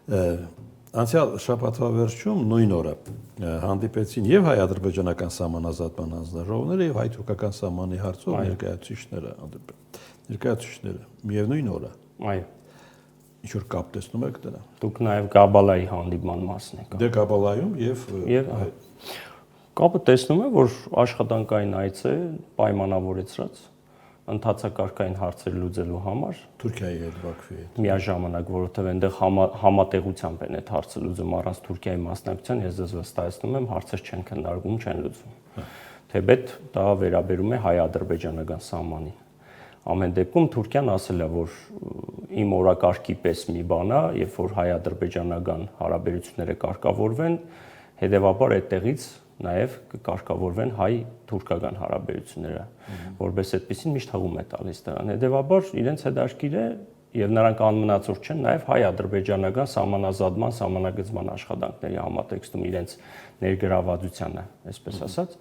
Անցյալ շաբաթվա վերջում նույն օրը հանդիպեցին եւ հայ-ադրբեջանական սահմանազատման հանձնաժողովները եւ հայ-թուրքական սահմանի հարցով ներկայացուցիչները միևնույն օրը։ Այո։ Ինչ որ կապ տեսնում եք դրա։ Դուք նաեւ Կաբալայի հանդիպման մասն եք։ Դե Կաբալայում եւ կապը տեսնում եմ, որ աշխատանքային այց է պայմանավորեցրած ընդհանցակարգային հարցեր լուծելու համար Թուրքիայի հետ Բաքվի հետ միաժամանակ, որովհետև այնտեղ համատեղությամբ են այդ հարցը լուծում առանց Թուրքիայի մասնակցության, ես ձեզ վստահեցնում եմ, հարցեր չեն քննարկվում, չեն լուծվում։ Թեպետ դա վերաբերում է հայ-ադրբեջանական սահմանին։ Ամեն դեպքում Թուրքիան ասել է, որ իմ օրակարգի պես մի բան է, երբ որ հայ-ադրբեջանական հարաբերությունները կարգավորվեն, հետևաբար այդտեղից նաև կկարգավորվեն հայ-թուրքական հարաբերությունները, որպես այդպեսին միշտ հղում է տալիս դրան։ Հետևաբար իրենց հետաքրքիր է եւ նրանք անմնացորդ չեն նաև հայ-ադրբեջանական սահմանազատման, սահմանագծման աշխատանքների համատեքստում իրենց ներգրավվածությանը, այսպես ասած,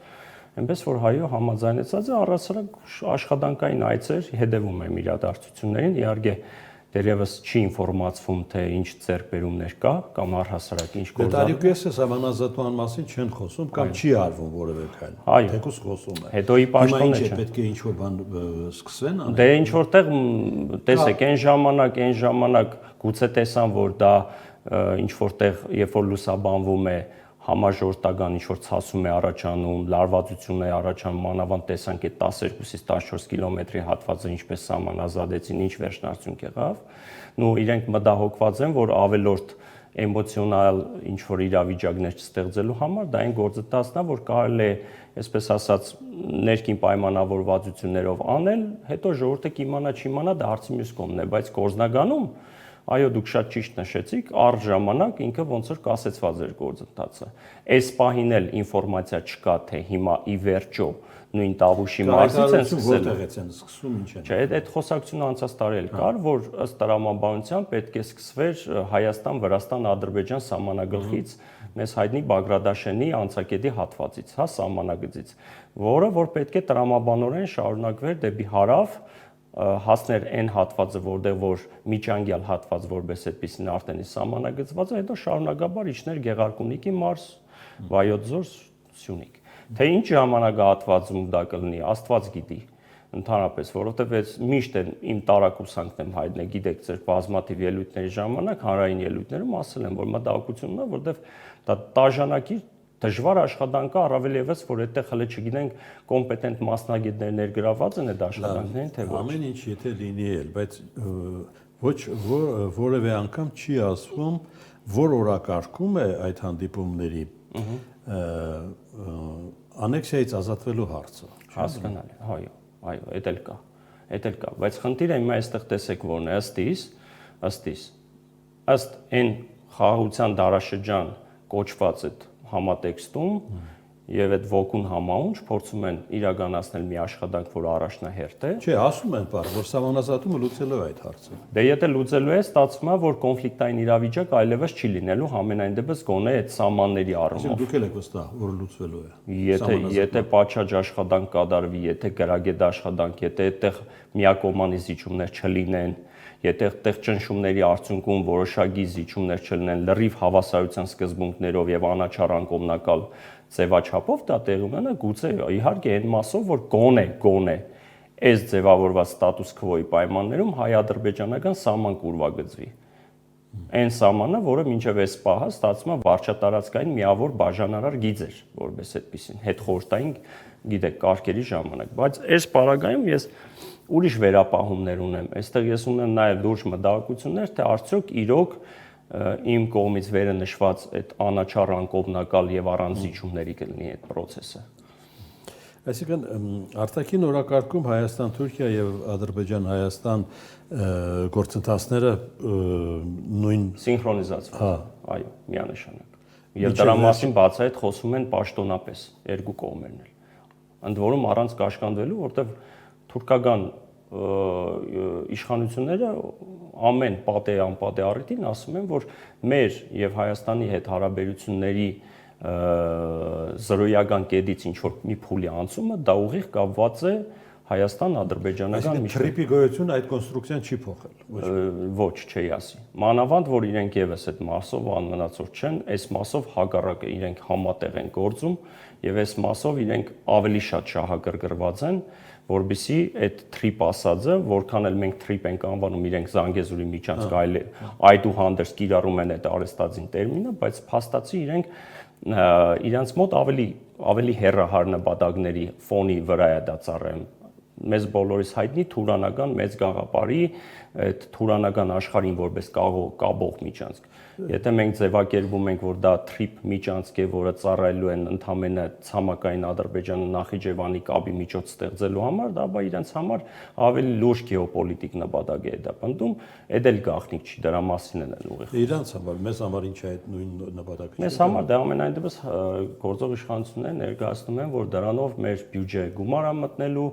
այնպես որ հայը համաձայնեցած է առասարակ աշխատանքային այցեր հետևում եմ իրադարձություններին, իհարկե դերևս չի ինֆորմացվում, թե ինչ ձեռքբերումներ կա կամ առհասարակ ինչ գործառույթ։ Դե սահմանազատման մասին չեն խոսում կամ չի արվում որևէ քայլ։ Թեկուզ խոսում է։ Հետո ի պաշտոնը չէ։ Պետք է ինչ որ բան սկսվեն անել։ Դե ինչ որտեղ տեսեք, այն ժամանակ գուցե տեսան, որ դա ինչ որտեղ երբ որ լուսաբանվում է համաժողովրդական ինչ-որ ցասում է առաջանում, լարվածություն է առաջանում, մանավանդ տեսանք այդ 12-ից 14 կիլոմետրի հատվածը ինչպես սահմանազատեցին, ինչ վերջնարդյունք եղավ, ու իրենք մտահոգված են, որ ավելորդ էմոցիոնալ ինչ-որ իրավիճակներ չստեղծելու համար դա այն գործընթացն է, որ կարելի է, այսպես ասած, ներքին պայմանավորվածություններով անել, հետո ժողովուրդը կիմանա, չիմանա, դա հարցի մյուս կողմն է, բայց գործնականում այո, դուք շատ ճիշտ նշեցիք, առ ժամանակ ինքը ոնց որ կասեցված էր գործընթացը։ Այս պահին էլ ինֆորմացիա չկա, թե հիմա ի վերջո նույն Տավուշի մարզից են սկսել։ Որտեղից են սկսում, ինչ են։ Չէ, այդ խոսակցությունը անցած տարի էլ կար, որ ըստ տրամաբանության պետք է սկսվեր Հայաստան-Վրաստան-Ադրբեջան սահմանագլխից մեզ հայտնի Բագրադաշենի անցակետի հատվածից, հա, սահմանագծից, որը որ պետք է տրամաբանորեն շարունակվեր դեպի հարավ հասներ այն հատվածը, որտեղ որ միջանկյալ հատված որպես այդպեսին արդեն սահմանագծված է, հետո շարունակաբար իջներ Գեղարքունիքի մարզ, Վայոց ձոր, Սյունիք։ Թե ինչ ժամանակահատվածում դա կլինի, Աստված գիտի, ընդհանրապես, որովհետև միշտ իմ տարակուսանքն եմ հայտնել, գիտեք, ձեր բազմաթիվ ելույթների ժամանակ, հանրային ելույթներում ասել եմ, որ մտահոգությունն է, որովհետև դա տաժանակի դժվար աշխատանք է, առավել եւս, որ այդտեղ հələ չգիտենք կոմպետենտ մասնագետներ ներգրավված են այդ աշխատանքներին, թե ոչ։ Ամեն ինչ եթե լինի էլ, բայց ոչ որևէ անգամ չի ասվում, որ օրակարգում է այդ հանդիպումների անեքսիայից ազատվելու հարցը։ Հասկանալի, այո, այդ էլ կա, բայց խնդիրը հիմա այստեղ տեսեք որն է, ըստ այն խաղաղության դարաշրջան կոչված այդ համատեքստում եւ այդ ոգուն համահունչ փորձում են իրականացնել մի աշխատանք, որ առաջնահերթ է։ Չէ, ասում են բառ, որ սահմանազատումը լուծելու է այդ հարցը։ Դե եթե լուծելու է, ստացվում է, որ կոնֆլիկտային իրավիճակ այլևս չի լինելու, համենայն դեպս գոնե այդ սահմանների առումով։ Դուք եք վստահ, որ լուծվելու է։ Եթե պատշաճ աշխատանք կատարվի, եթե գրագետ աշխատանք, եթե այդտեղ միակողմանի զիջումներ չլինեն, եթե այդտեղ ճնշումների արդյունքում որոշակի զիջումներ չլինեն, լրիվ հավասարության սկզբունքներով եւ անաչառ անկողմնակալ ձևաչափով դա տեղի ունենա, գուցե իհարկե այն մասով, որ գոնե այս ձևավորված ստատուս քվոյի պայմաններում հայ-ադրբեջանական սահման կուրվագծվի։ Այն սահմանը, որը մինչև այս պահը ստացվում է վարչատարածքային միավոր բաժանարար գիծ էր, որպես այդպեսին, հետխորհրդային, գիտեք, կարգերի ժամանակ, բայց այս պարագայում ես ուրիշ վերապահումներ ունեմ։ Այստեղ ես ունեմ նաև լուրջ մտահոգություններ, թե արդյոք իրոք իմ կողմից վերը նշված այդ անաչառ անկողմնակալ եւ առանց զիջումների կլինի այդ process-ը։ Այսինքն արտաքին օրակարգում Հայաստան-Թուրքիա եւ Ադրբեջան-Հայաստան գործընթացները նույն սինխրոնիզացված։ Այո, միանշանակ։ Եվ դրա մասին բացահայտ խոսում են պաշտոնապես երկու կողմերն էլ։ Ընդ որում առանց կաշկանդվելու, որտեղ թուրքական իշխանությունները ամեն պատե անպատե առիթին ասում են, որ մեր եւ Հայաստանի հետ հարաբերությունների զրոյական կետից ինչ որ մի փուլի անցումը դա ուղիղ կապված է Հայաստան-ադրբեջանական Թրիպի գոյությունը այդ կոնստրուկցիան չի փոխել։ Ոչ, չի ասի։ Մանավանդ որ իրենք եւս այդ մասով անմնացող չեն, այս մասով հակառակը իրենք համատեղ են գործում եւ այս մասով իրենք ավելի շատ շահագրգռված են, որբիսի այդ թրիպ ասածը, որքան էլ մենք թրիպ ենք անվանում իրենք Զանգեզուրի միջանցք այլ այդուհանդերձ կիրառում են այդ արեստածին տերմինը, բայց փաստացի իրենք իրանց մոտ ավելի հեռահար նպատակների ֆոնի վրա է դա ծառայում։ Մեզ բոլորիս հայտնի թուրանական մեծ գաղափարի այդ թուրանական աշխարհին որպես կաբող միջանցք։ Եթե մենք ձևակերպում ենք, որ դա թրիպ միջանցք է, որը ծառայելու են ընդհանրապես ցամաքային Ադրբեջանը Նախիջևանի կապի միջոց ստեղծելու համար, դա բա իրենց համար ավելի լուրջ գեոպոլիտիկ նպատակ է դա պնդում, այդ էլ գաղտնիք չի, դրա մասին են ուղիղ։ Իրանց համար, մեզ համար ինչ է այդ նույն նպատակը։ Մեզ համար դա ամենայն դեպս գործող իշխանությունները ներկայացնում են, որ դրանով մեր բյուջե գումար է մտնելու,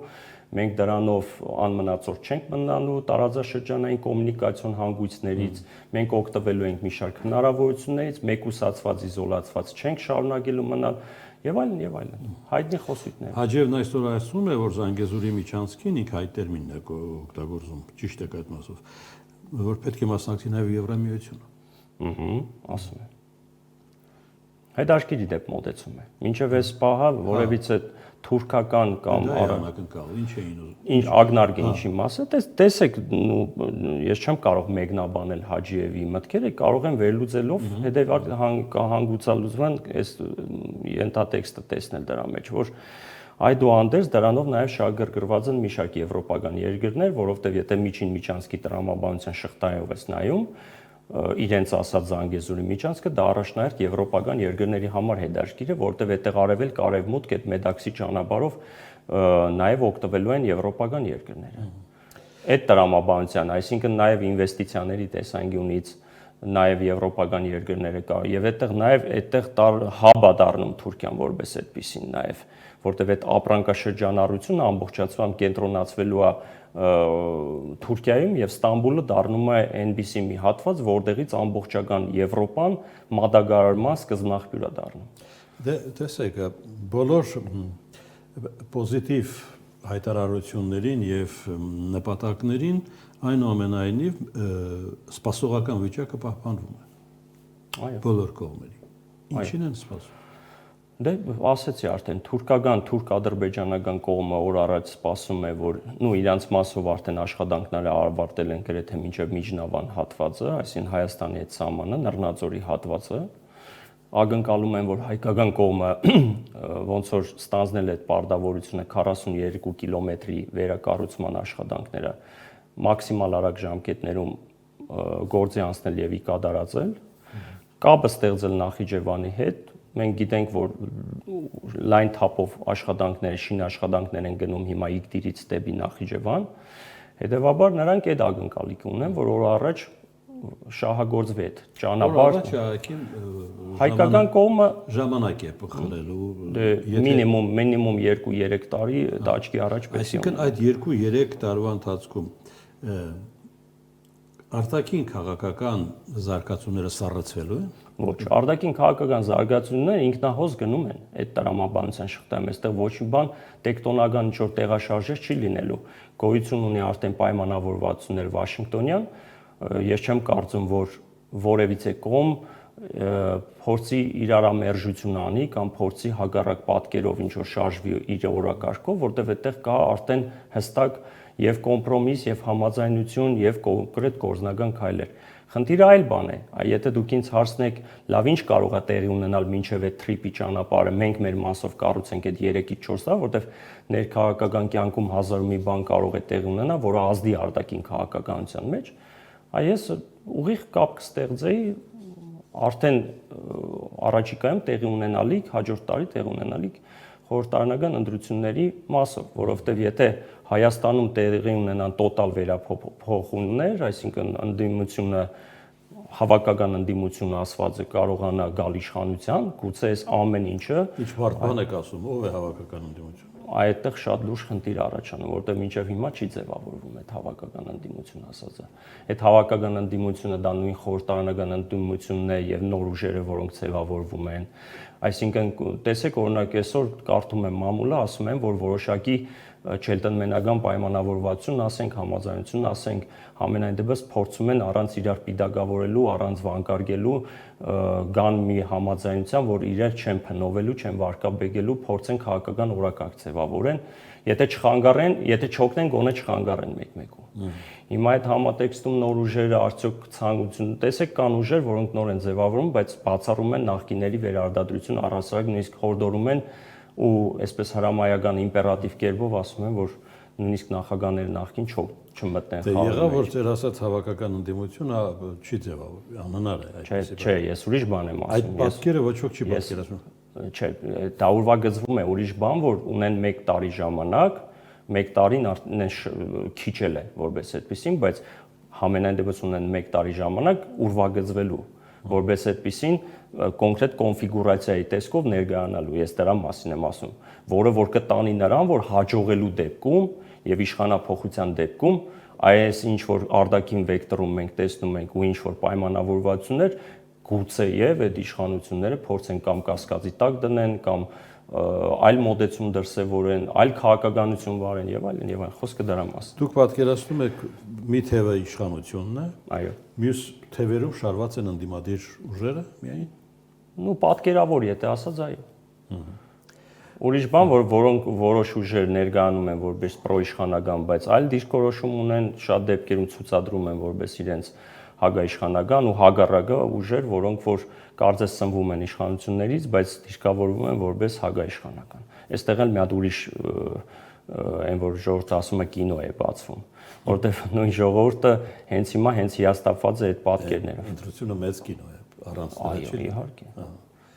մենք դրանով անմնացող չենք մնալու տարածաշրջանային կոմունիկացիոն հանգույցներից, մենք օգտվելու ենք մի շարք հնարավորություններից, մեկուսացված, իզոլացված չենք շարունակելու մնալ եւ այլն եւ այլն։ Հայտնի խոսույթներ։ Հաջևն այսօր ասում է, որ Զանգեզուրի միջանցքին ինքը այդ տերմինն է օգտագործում, ճիշտ է այդ մասով, որ պետք է մասնակցի նաեւ Եվրամիությունը։ Ասում է։ Հետաքրքիր դեպ մոտեցում է։ Մինչև այս պահը որևիցե թուրքական կամ անակնկալ, ինչ էին ուզում։ Ինչ ագնարգը ինչի մասը, տեսեք, ես չեմ կարող մեկնաբանել Հաջիևի մտքերը, կարող եմ վերլուծելով հանգուցալուծման այս ենթատեքստը տեսնել դրա մեջ, որ այդուհանդերձ դրանով նաև շահագրգռված են մի շարք եվրոպական երկրներ, որովհետև եթե միջին միջանցքի տրամաբանության շղթայով ես նայում, իրենց ասած Զանգեզուրի միջանցքը դա առաջնահերթ եվրոպական երկրների համար հետաքրքիր է, որտեղ այդտեղ արևելք արևմուտք այդ Մեդաքսի ճանապարհով նաև օգտվելու են եվրոպական երկրները։ Այդ տրամաբանության, այսինքն նաև ինվեստիցիաների տեսանկյունից նաև եվրոպական երկրները կա եւ այդտեղ հաբա դառնում Թուրքիան որպես այդպեսին նաև, որտեղ այդ ապրանքաշրջանառությունը ամբողջացման կենտրոնացվելու է Թուրքիայում եւ Ստամբուլը դառնում է այնպիսի մի հատված, որտեղից ամբողջական Եվրոպան մատակարարման սկզբնաղբյուր է դառնում։ Դե տեսեք, բոլոր պոզիտիվ հայտարարություններին եւ նպատակներին այնուամենայնիվ սպասողական վիճակը պահպանվում է։ Այո։ Բոլոր կողմերի։ Ինչին են սպասում։ Դե ասեցի արդեն թուրք-ադրբեջանական կողմը օր առաջ սպասում է, որ իրանց մասով արդեն աշխատանքները ավարտել են գրեթե մինչև Միջնավան հատվածը, այսինքն Հայաստանի հետ սահմանը, Նռնաձորի հատվածը, ակնկալում են, որ հայկական կողմը ոնց որ ստանձնել է այդ պարտավորությունը 42 կիլոմետրի վերակառուցման աշխատանքները մաքսիմալ արագ ժամկետներում գործի անցնել եւ կատարածել, կապը ստեղծել Նախիջևանի հետ։ Մենք գիտենք, որ լայն թափով աշխատանքները, շինաշխատանքներ են գնում հիմա Իգդիրից դեպի Նախիջևան, հետեւաբար նրանք այդ ակնկալիք ունեն, որ օր առաջ շահագործվի այդ ճանապարհը։ Հայկական կողմը ժամանակ է փոխելու, մինիմում 2-3 տարի դա աչքի առաջ պետք է։ Այսինքն այդ 2-3 տարվա ընթացքում արտաքին քաղաքական զարգացումները սառեցվելու են։ Ոչ, արտաքին քաղաքական զարգացումները ինքնահոս գնում են այդ տրամաբանության շղթայում, այստեղ ոչ մի բան տեկտոնական ինչ-որ տեղաշարժեր չի լինելու։ Գոյություն ունի արդեն պայմանավորվածություններ Վաշինգտոնյան, ես չեմ կարծում, որ որևիցե կողմ փորձի իրարամերժություն անի կամ փորձի հակառակ պատկերով ինչ-որ շարժվի իր օրակարգով, որտեղ այդտեղ կա արդեն հստակ եւ կոմպրոմիս եւ համաձայնություն եւ կոնկրետ գործնական քայլեր։ Խնդիրը այլ բան է, եթե դուք ինձ հարցնեք, լավ ինչ կարող է տեղի ունենալ մինչև այդ թրիպի ճանապարհը, մենք մեր մասով կառուցենք այդ 3-ից 4 տարի, որտեղ ներքաղաքական կյանքում հազար ու մի բան կարող է տեղի ունենալ, որը ազդի արտաքին քաղաքականության մեջ, ես ուղիղ կապ կստեղծեի արդեն առաջիկայում տեղի ունենալիք, հաջորդ տարի տեղի ունենալիք խորհրդարանական ընտրությունների մասով, որովհետև եթե Հայաստանում տեղի ունենան տոտալ վերափոխումներ, այսինքն ընդդիմությունը հավաքական ընդդիմությունը ասվածը կարողանա գալ իշխանության, գուցե այս ամեն ինչը Ինչ բան եք ասում, ով է հավաքական ընդդիմությունը։ Այդտեղ շատ լուրջ խնդիր առաջանում, որտեղ մինչև հիմա չի ձևավորվում այդ հավաքական ընդդիմություն ասածը։ Այդ հավաքական ընդդիմությունը դա նույն խորհրդարանական ընդդիմությունն է եւ նոր ուժերը, որոնք ձևավորվում են։ Այսինքն տեսեք օրինակ այսօր կարդում եմ մամուլը, ասում են, որ որոշակի չելտնմենական պայմանավորվածություն, ասենք համաձայնություն, ասենք ամենայն դեպս փորձում են առանց իրար պիդագավորելու, առանց վանկարգելու գան մի համաձայնության, որ իրար չեն փնովելու, չեն վարկաբեկելու, փորձեն քաղաքական օրակարգ ձևավորեն, եթե չխանգարեն, եթե չօգնեն, գոնե չխանգարեն մեկ-մեկու։ Հիմա այդ համատեքստում նոր ուժերը արդյոք ցանկություն, տեսեք կան ուժեր, որոնք նոր են ձևավորում, բայց բացառում են նախկիների վերարտադրություն, առհասարակ նույնիսկ խորհրդորում են ու այսպես հրամայական իմպերատիվ կերպով ասում են, որ նույնիսկ նախագահները նախքին չմտնեն խաղը։ Դե եղավ որ ձեր ասած հավաքական ընդդիմությունը չի ձևավորվի, անհնար է այդպես։ Չէ, ես ուրիշ բան եմ ասում։ Այդ պատկերը ոչ ոք չի պատկերացնում։ Չէ, դա ուրվագծվում է ուրիշ բան, որ ունեն 1 տարի ժամանակ, 1 տարին քիչ էլ է որպես այդպեսին, բայց համենայն դեպս ունեն 1 տարի ժամանակ ուրվագծվելու, որպես այդպեսին կոնկրետ կոնֆիգուրացիայի տեսքով ներկայանալու, ես դրա մասին եմ ասում, որը որ կտանի նրան, որ հաջողելու դեպքում եւ իշխանափոխության դեպքում այս ինչ որ արտաքին վեկտորում մենք տեսնում ենք ու ինչ որ պայմանավորվածություններ գուցե եւ այդ իշխանությունները փորձեն կամ կասկածի տակ դնեն կամ այլ մոդեցում դրսևորեն, այլ քաղաքականություն վարեն եւ այլն եւ այլն, խոսքը դրա մասին։ Դուք պատկերացնում եք մի թևը իշխանությունն է, այո, մյուս թևերում շարված են ընդդիմադիր ուժերը միայն։ Ну պատկերավոր, եթե ասած այո։ Ուրիշ բան, որոնք որոշ ուժեր ներկայանում են որպես պրոիշխանական, բայց այլ դիրքորոշում ունեն, շատ դեպքերում ցուցադրում են որպես իրենց հագաիշխանական ու հագառակը ուժեր, որոնք որ կարծես սնվում են իշխանություններից, բայց դիրքավորվում են որպես հագաիշխանական։ Այստեղ էլ մի հատ ուրիշ այն որ ժողովուրդը ասում է կինո է բացվում, որտեղ նույն ժողովուրդը հենց հիմա հենց հիաստապված է այդ պատկերներով։ Ընտրությունը մեծ կինո է, առանց դրա չի։ Այո, իհարկե։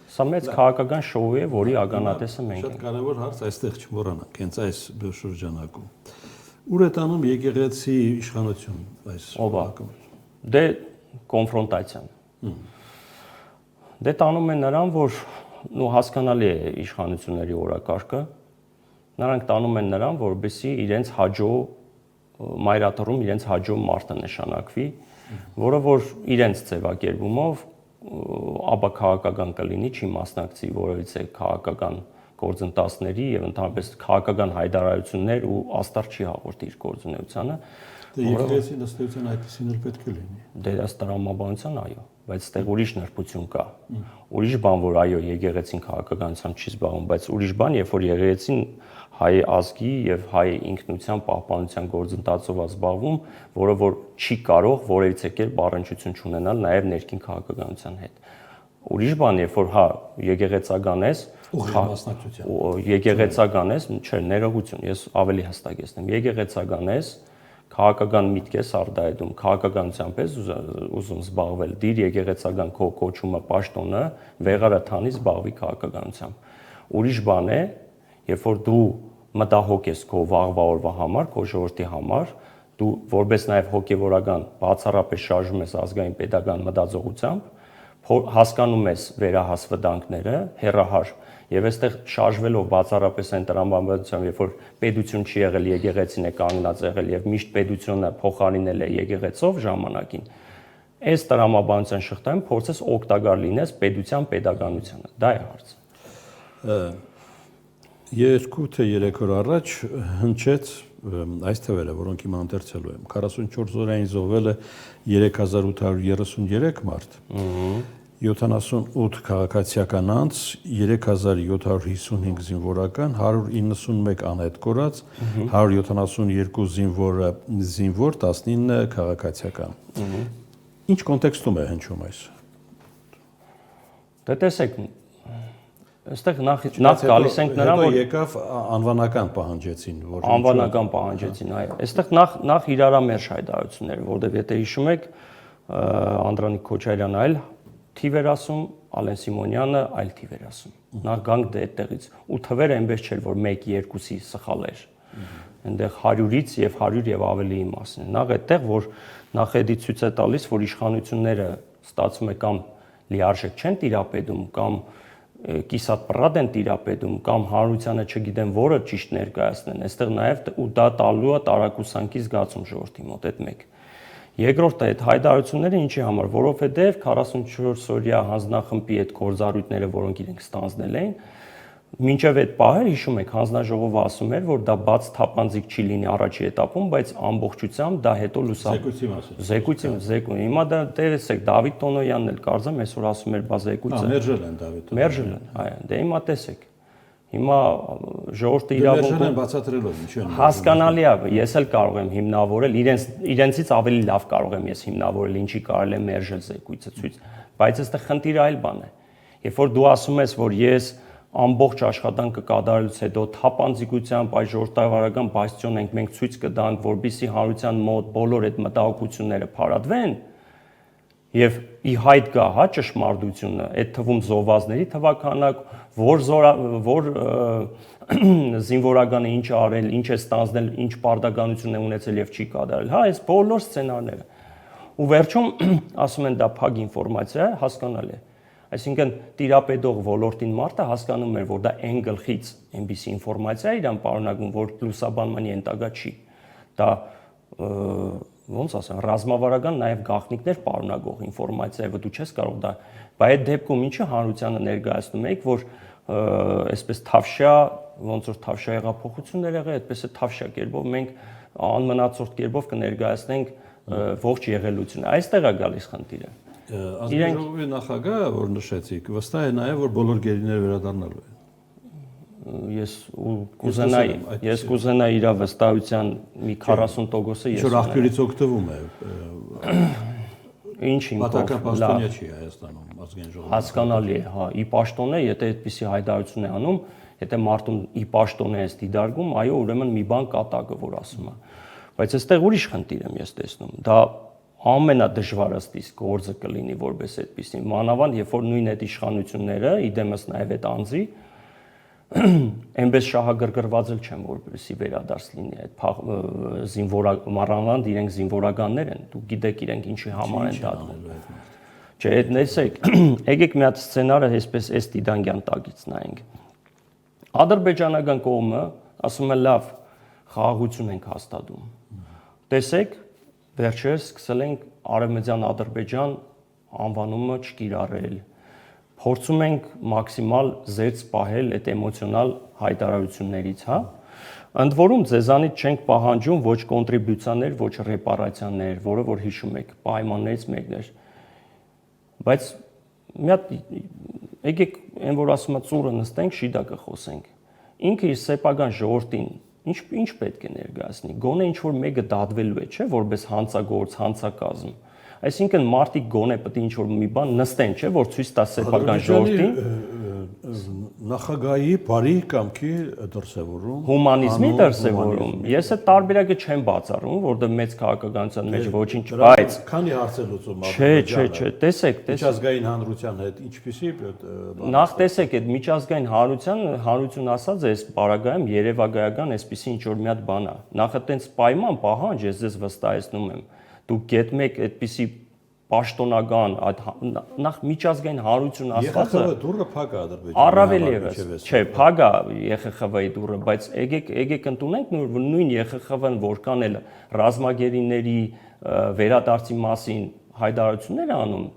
Սա մեծ քաղաքական շոու է, որի ականատեսը մենք ենք։ Շատ կարևոր հարց, այստեղ չմոռանանք, հենց այս շրջանակում։ Ուր է տանում եկեղեցի իշխանություն այս վիճակում։ Դե կոնֆրոնտացիան։ Դե տանում են նրան, որ ու հասկանալի է իշխանությունների օրակարգը, նրանք տանում են նրան, որպեսզի իրենց հաջո մայրաթռում իրենց հաջո մարդը նշանակվի, որը որ իրենց ձևակերպումով ապա քաղաքական կլինի, չի մասնակցի որևիցե քաղաքական գործընթացների եւ ընդհանրապես քաղաքական հայտարարություններ ու աստար չի հաղորդի իր գործունեությանը։ Դե եկեղեցին ըստ էության այդպեսին էլ պետք է լինի։ Դե ըստ տրամաբանության այո, բայց այդտեղ ուրիշ նրբություն կա։ Ուրիշ բան, որ այո, եկեղեցին քաղաքականությամբ չի զբաղվում, բայց ուրիշ բան, երբ որ եկեղեցին հայ ազգի եւ հայ ինքնության պահպանության գործընթացով է զբաղվում, որը որ չի կարող որևիցե կերպ առնչություն չունենալ նաեւ ներքին քաղաքականության հետ։ Ուրիշ բան, երբ որ հա եկեղեցական ես, եկեղեցական ես, չէ, ներողություն, ես ավելի հստակեցնեմ, եկեղեցական ես, քաղաքական միտք ես արտահայտում, քաղաքականությամբ ես ուզում զբաղվել, դիր եկեղեցական քո կոչումը պաշտոնը վեղարաթանի զբաղվի քաղաքականությամբ։ Ուրիշ բան է, երբ որ դու մտահոգ ես քո վաղվա օրվա համար, քո ժողովրդի համար, դու որպես նաև հոգևորական բացառապես շարժում ես ազգային պետական մտածողությամբ, հասկանում ես վերահաս վտանգները, հերահար, եւ այստեղ շարժվելով բացառապես այն տրամաբանությամբ, երբ որ պետություն չի եղել, եկեղեցին է կանգնած եղել եւ միշտ պետությունը փոխարինել է եկեղեցով ժամանակին, այս տրամաբանության շղթայում փորձես օգտակար լինես պետության պետականությանը, դա է հարցը։ 2 թե 3 օր առաջ հնչեց այս թվերը, որոնք հիմա ընթերցելու եմ, 44 օրային զոհվել է 3833 մարդ, 78 քաղաքացիական անձ, 3755 զինվորական, 191 անհետ կորած, 172 զինվոր, 19 քաղաքացիական։ Ինչ կոնտեքստում է հնչում այս։ Դե տեսեք, այստեղ նախ գալիս ենք նրան, որ եկավ անվանական պահանջեցին, որ անվանական պահանջեցին, այո։ Այստեղ նախ իրարամերժ հայտարարություններ, որովհետև եթե հիշում եք, Անդրանիկ Քոչարյանը այլ թիվ էր ասում, Ալեն Սիմոնյանը այլ թիվ էր ասում։ Նախ գանք դե այդտեղից։ Ու թվերը այնպես չէր, որ 1-2-ի սխալ էր։ Այնտեղ 100-ից եւ 100 եւ ավելիի մասին է։ Նախ այդտեղ, որ նախեդի ցույց է տալիս, որ իշխանությունները ստացվում է կամ լիարժեք չեն տիրապետում, կամ կիսատ պրատ են տիրապետում, կամ հանրությանը չգիտեն որը ճիշտ ներկայացնեն։ Այստեղ նաեւ ու դա տալու է տարակուսանքի զգացում ժողովրդի մոտ այդ մեկ։ Երկրորդը այդ հայտարարությունները ինչի համար, որովհետև 44 օրյա հանձնախմբի այդ գործառույթները, որոնք իրենք ստանձնել էին, Մինչև այդ պահեր հիշում եք, հանձնաժողովը ասում էր, որ դա բաց թափանցիկ չի լինի առաջի էտապում, բայց ամբողջությամբ դա հետո Զեկույցի մասին։ Զեկույցի։ Հիմա դա տեսեք, Դավիթ Տոնոյանն էլ կարծեմ այսօր ասում էր, բա զեկույցը։ Մերժել են Դավիթ Տոնոյանը։ Մերժել են, այո, դե հիմա տեսեք։ Հիմա ժողովրդի իրավունք են բացատրելով, ինչու են։ Հասկանալի է, ես էլ կարող եմ հիմնավորել, իրենցից ավելի լավ կարող եմ ես հիմնավորել, ինչի կարելի է մերժել զեկույցը ցույց, բայց այստեղ խնդիրը այլ բան է։ Երբ որ դու ասում ես, որ ես ամբողջ աշխատանքը կատարելուց հետո թափանցիկությամբ այս ժողովրդավարական բաստիոն ենք մենք ցույց կտանք, որբիսի հանրության մոտ բոլոր այդ մտահոգությունները փարատվեն եւ ի հայտ գա հա ճշմարտությունը, այդ թվում զոհվածների թվականակ, որ զինվորականը ինչ արել, ինչ է ստանձնել, ինչ պարտականություն է ունեցել եւ չի կատարել, հա, այս բոլոր սցենարները։ Ու վերջում ասում են դա փակ ինֆորմացիա է, հասկանալի է։ Այսինքն տիրապետող ոլորտին մարդը հասկանում էր, որ դա այն գլխից այնպիսի ինֆորմացիա է իրան պարունակում, որ լուսաբանման ենթակա չի։ Դա ոնց ասեմ, ռազմավարական նաև գաղտնիքներ պարունակող ինֆորմացիա է, որ դու չես կարող դա, բայց այդ դեպքում ինչը հանրությանը ներկայացնում եք, որ այսպես թավշյա, ոնց որ թավշյա հեղափոխություններ եղել, այդպես է թավշյա կերպով մենք անմնացորդ կերպով կներկայացնենք ողջ եղելությունը։ Այստեղ է գալիս խնդիրը։ Ազգաժողովի նախագահը, որ նշեցիք, վստահ է նաև, որ բոլոր գերիները վերադառնալու են։ Ես կուզենայի իր վստահության մի 40%-ը ես։ Ինչ-որ աղբյուրից օգտվում է։ Ինչ Պատական պաշտոնյա չի Հայաստանում ազգային ժողովը։ Հասկանալի է, հա, ի պաշտոն է, եթե այդպիսի հայտարարություն է անում, եթե մարդուն ի պաշտոն է այս դիդարգում, այո, ուրեմն մի բան կատակը, որ ասում է։ Բայց այստեղ ուրիշ խնդիր եմ ես տեսնում։ Դա ամենադժվարստից գործը կլինի որպես այդպիսի մանավանդ երբ որ նույն այդ իշխանությունները իդեմս նաև այդ անձի այնպես շահագրգռված էլ չեն որպեսի վերադարձ լինի այդ մանավանդ իրենք զինվորականներ են դուք գիտեք իրենք ինչի համար են դատվում չէ այդ նեցեք եկեք մի հատ սցենարը այսպես այս դիդանգյան տակից նայենք ադրբեջանական կողմը ասում է լավ խաղաղություն ենք հաստատում տեսեք վերջերս սկսել ենք Արևմտյան Ադրբեջան անվանումը չկիրառել։ Փորձում ենք մաքսիմալ զերծ պահել այդ էմոցիոնալ հայտարարություններից, հա։ Ընդ որում ձեզանից չենք պահանջում ոչ կոնտրիբյուցիաներ, ոչ ռեպարացիաներ, որը որ հիշում եք, պայմաններից մեկն էր։ Բայց մի հատ եկեք այն որ ասում է ծուրը նստենք, շիդակը խոսենք։ Ինքը իր սեփական ժողովրդին ինչ պետք է ներկայացնի, գոնե ինչ որ մեկը դատվելու է, չէ, որպես հանցագործ, հանցակազմ։ Այսինքն մարդիկ գոնե պետք է ինչ որ մի բան նստեն, չէ, որ ցույց տա սեփական ժողովրդին նախագահի բարի կամքի դրսևորում, հումանիզմի դրսևորում։ Ես այդ տարբերակը չեմ բացառում, որտեղ մեծ քաղաքականության մեջ ոչինչ, բայց քանի հարց է լուծում Չէ, տեսեք, միջազգային հանրության հետ ինչպիսի նախ տեսեք այդ միջազգային հանրություն ասած է այս բարագայում երևակայական այսպիսի ինչ որ մի հատ բան է։ Նախ այտենց պայման պահանջ ես ձեզ վստահեցնում եմ։ Դուք գետնեք այդպիսի պաշտոնական նախ միջազգային հանրություն ասվածը ԵԽԽՎ դուրը փակ է Ադրբեջանի առավել ևս չէ փակ է ԵԽԽՎ-ի դուրը բայց եկեք ընդունենք նույն ԵԽԽՎ-ն որքան էլ ռազմագերիների վերադարձի մասին հայտարարություններ անում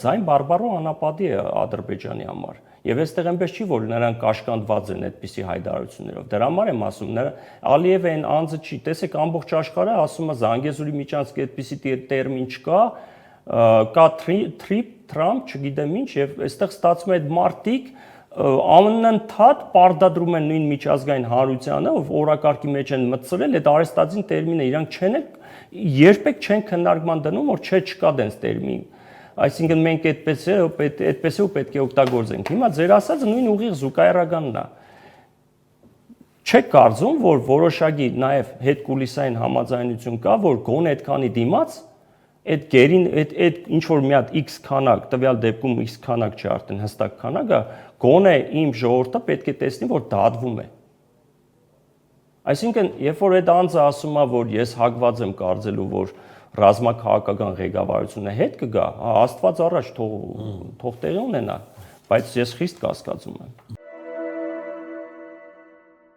ձայն բարբարո անապատի է Ադրբեջանի համար եւ այստեղ այնպես չի որ նրանք կաշկանդված են այդպիսի հայտարարություններով դրա համար եմ ասում նրա Ալիևը այն անձը չի տեսեք ամբողջ աշխարհը ասում է Զանգեզուրի միջանցքի այդպիսի տերմին չկա կա Trump, չգիտեմ ինչ, եւ այստեղ ստացվում է այդ մարտիկ անընդհատ պարտադրում են նույն միջազգային հանրությանը, օրակարգի մեջ են մտցրել այդ արեստացին տերմինը, իրանք չեն երբեք չեն քննարկման դնում, որ չկա դենց տերմին։ Այսինքն մենք այդպես է ու պետք է օգտագործենք։ Հիմա ձեր ասածը նույն ուղիղ զուգահեռականն է։ Չեք կարծում, որ որոշակի նաև հետկուլիսային համաձայնություն կա, որ գոնե այդքանի դիմաց այդ գերին այդ ինչ որ մի հատ X քանակ, տվյալ դեպքում X քանակ չի արդեն հստակ քանակը, գոնե իմ ժողովուրդը պետք է տեսնի, որ դատվում է։ Այսինքն, երբ որ այդ անձը ասում է, որ ես հակված եմ կարծելու, որ ռազմաքաղաքական ղեկավարությունը հետ կգա, Աստված առաջ թող տեղի ունենա, բայց ես խիստ կասկածում եմ։